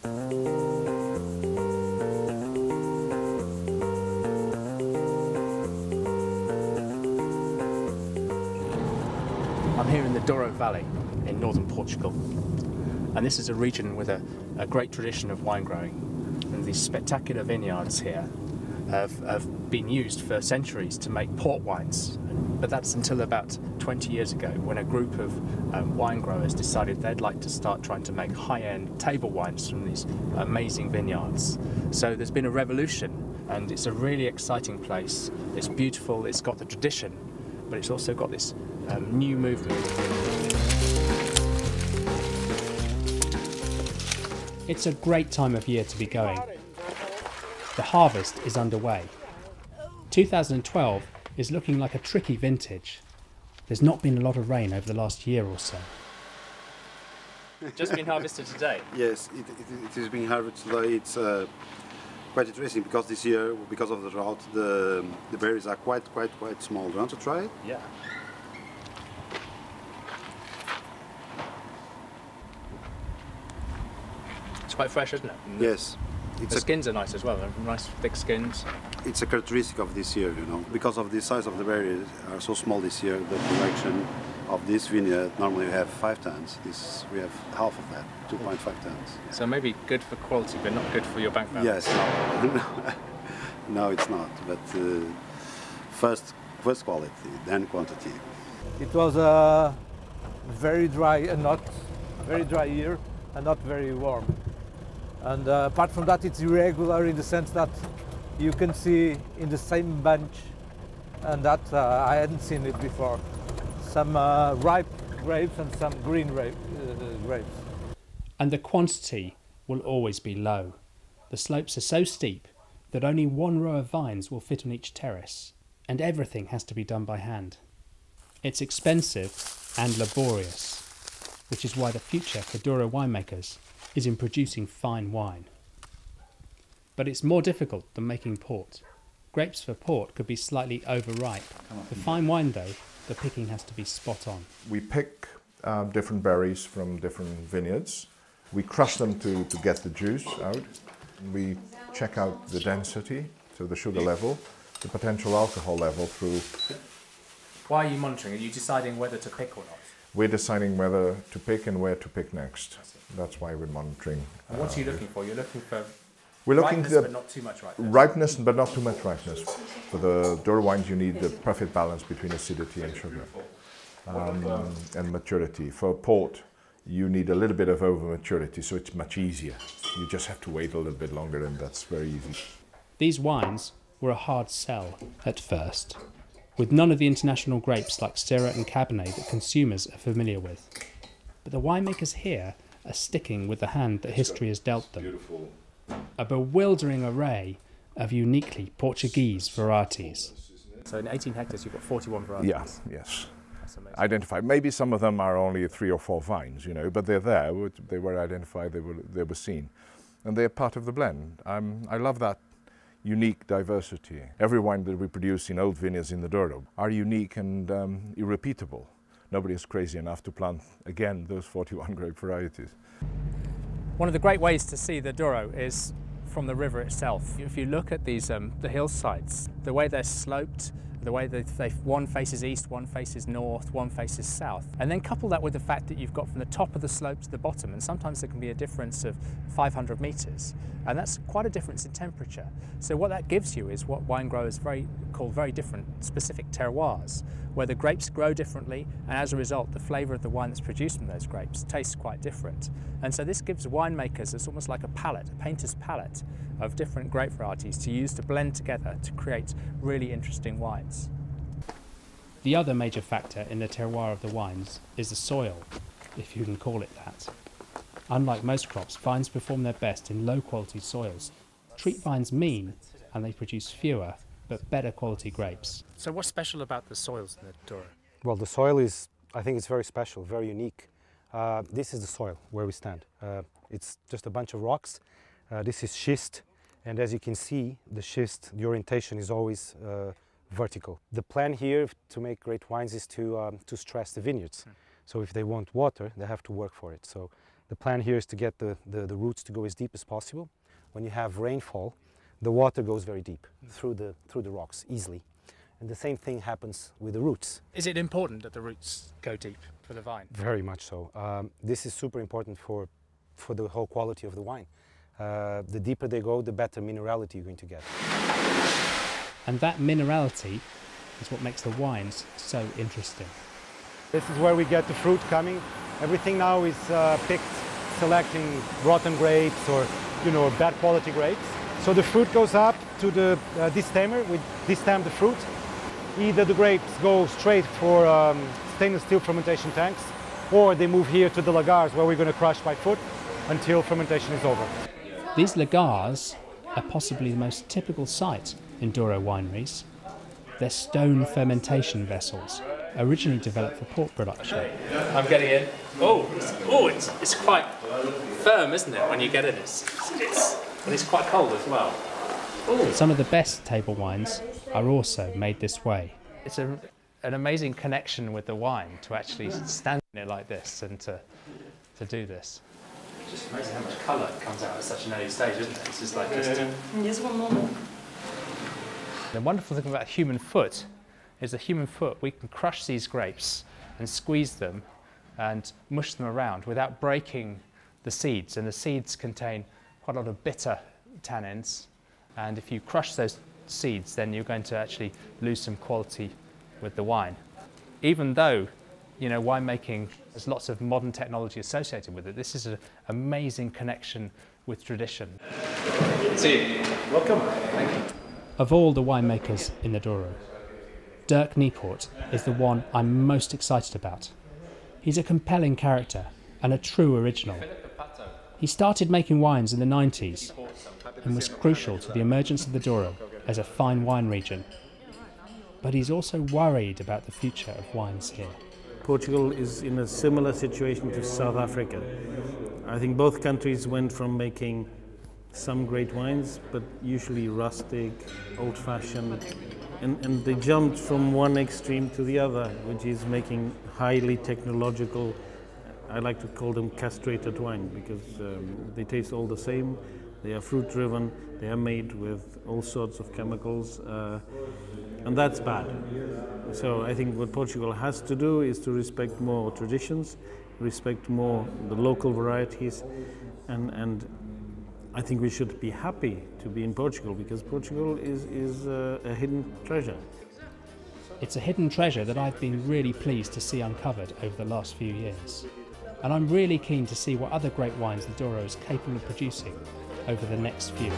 I'm here in the Douro Valley in northern Portugal, and this is a region with a great tradition of wine growing. And these spectacular vineyards here have been used for centuries to make port wines, but that's until about 20 years ago when a group of wine growers decided they'd like to start trying to make high-end table wines from these amazing vineyards. So there's been a revolution, and it's a really exciting place. It's beautiful, it's got the tradition, but it's also got this new movement. It's a great time of year to be going. The harvest is underway. 2012 is looking like a tricky vintage. There's not been a lot of rain over the last year or so. Just been harvested today? Yes, it is being harvested today. It's quite interesting because this year, because of the drought, the berries are quite small. Do you want to try it? Yeah. It's quite fresh, isn't it? Yes. The skins are nice as well, they're nice thick skins. It's a characteristic of this year, you know. Because of the size of the berries are so small this year, the production of this vineyard, normally we have 5 tons. We have half of that, 2.5 tons. So maybe good for quality, but not good for your bank balance. Yes. No, it's not. But first quality, then quantity. It was a very dry and not very dry year, and not very warm. And apart from that, it's irregular in the sense that you can see in the same bunch, and that I hadn't seen it before. Some ripe grapes and some green grapes. And the quantity will always be low. The slopes are so steep that only one row of vines will fit on each terrace, and everything has to be done by hand. It's expensive and laborious, which is why the future for Douro winemakers is in producing fine wine. But it's more difficult than making port. Grapes for port could be slightly overripe. For fine wine though, the picking has to be spot on. We pick different berries from different vineyards. We crush them to get the juice out. We check out the density, so the sugar level, the potential alcohol level through. Why are you monitoring? Are you deciding whether to pick or not? We're deciding whether to pick and where to pick next. That's why we're monitoring. And what are you looking for? You're looking for ripeness, but not too much ripeness. Ripeness, but not too much ripeness. For the Douro wines, you need the perfect balance between acidity and sugar, and maturity. For port, you need a little bit of over maturity, so it's much easier. You just have to wait a little bit longer, and that's very easy. These wines were a hard sell at first, with none of the international grapes like Syrah and Cabernet that consumers are familiar with. But the winemakers here are sticking with the hand that history has dealt them. A bewildering array of uniquely Portuguese varieties. So in 18 hectares you've got 41 varieties? Yeah, yes. Identified. Maybe some of them are only 3 or 4 vines, you know, but they're there. They were identified, they were seen. And they're part of the blend. I love that unique diversity. Every wine that we produce in old vineyards in the Douro are unique and irrepeatable. Nobody is crazy enough to plant, again, those 41 grape varieties. One of the great ways to see the Douro is from the river itself. If you look at these the hillsides, the way they're sloped, the way that one faces east, one faces north, one faces south, and then couple that with the fact that you've got from the top of the slope to the bottom, and sometimes there can be a difference of 500 meters, and that's quite a difference in temperature. So what that gives you is what wine growers call very different specific terroirs, where the grapes grow differently, and as a result the flavour of the wine that's produced from those grapes tastes quite different. And so this gives winemakers, it's almost like a palette, a painter's palette of different grape varieties to use to blend together to create really interesting wines. The other major factor in the terroir of the wines is the soil, if you can call it that. Unlike most crops, vines perform their best in low quality soils. Treat vines mean, and they produce fewer but better quality grapes. So what's special about the soils in the Douro? Well, the soil is, I think it's very special, very unique. This is the soil where we stand. It's just a bunch of rocks. This is schist, and as you can see, the schist, the orientation is always vertical. The plan here to make great wines is to stress the vineyards. So if they want water, they have to work for it. So The plan here is to get the roots to go as deep as possible. When you have rainfall, the water goes very deep through the rocks easily. And the same thing happens with the roots. Is it important that the roots go deep for the vine? Very much so. This is super important for the whole quality of the wine. The deeper they go, the better minerality you're going to get. And that minerality is what makes the wines so interesting. This is where we get the fruit coming. Everything now is picked, selecting rotten grapes or, bad quality grapes. So the fruit goes up to the destemmer. We destem the fruit. Either the grapes go straight for stainless steel fermentation tanks, or they move here to the lagars where we're going to crush by foot until fermentation is over. These lagars are possibly the most typical sight in Douro wineries. They're stone fermentation vessels, originally developed for pork production. I'm getting in. It's quite firm, isn't it, when you get in it? It's quite cold as well. Ooh. Some of the best table wines are also made this way. It's an amazing connection with the wine to actually stand in it like this and to do this. It's just amazing how much colour comes out at such an early stage, isn't it? It's just like Just one moment. The wonderful thing about a human foot is a human foot, we can crush these grapes and squeeze them and mush them around without breaking the seeds. And the seeds contain quite a lot of bitter tannins. And if you crush those seeds, then you're going to actually lose some quality with the wine. Even though, winemaking has lots of modern technology associated with it, this is an amazing connection with tradition. See you. Welcome. Thank you. Of all the winemakers in the Douro, Dirk Niepoort is the one I'm most excited about. He's a compelling character and a true original. He started making wines in the 90s and was crucial to the emergence of the Douro as a fine wine region. But he's also worried about the future of wines here. Portugal is in a similar situation to South Africa. I think both countries went from making some great wines, but usually rustic, old-fashioned, and they jumped from one extreme to the other, which is making highly technological, I like to call them castrated wine, because they taste all the same, they are fruit-driven, they are made with all sorts of chemicals, and that's bad. So I think what Portugal has to do is to respect more traditions, respect more the local varieties, and I think we should be happy to be in Portugal, because Portugal is a hidden treasure. It's a hidden treasure that I've been really pleased to see uncovered over the last few years. And I'm really keen to see what other great wines the Douro is capable of producing over the next few.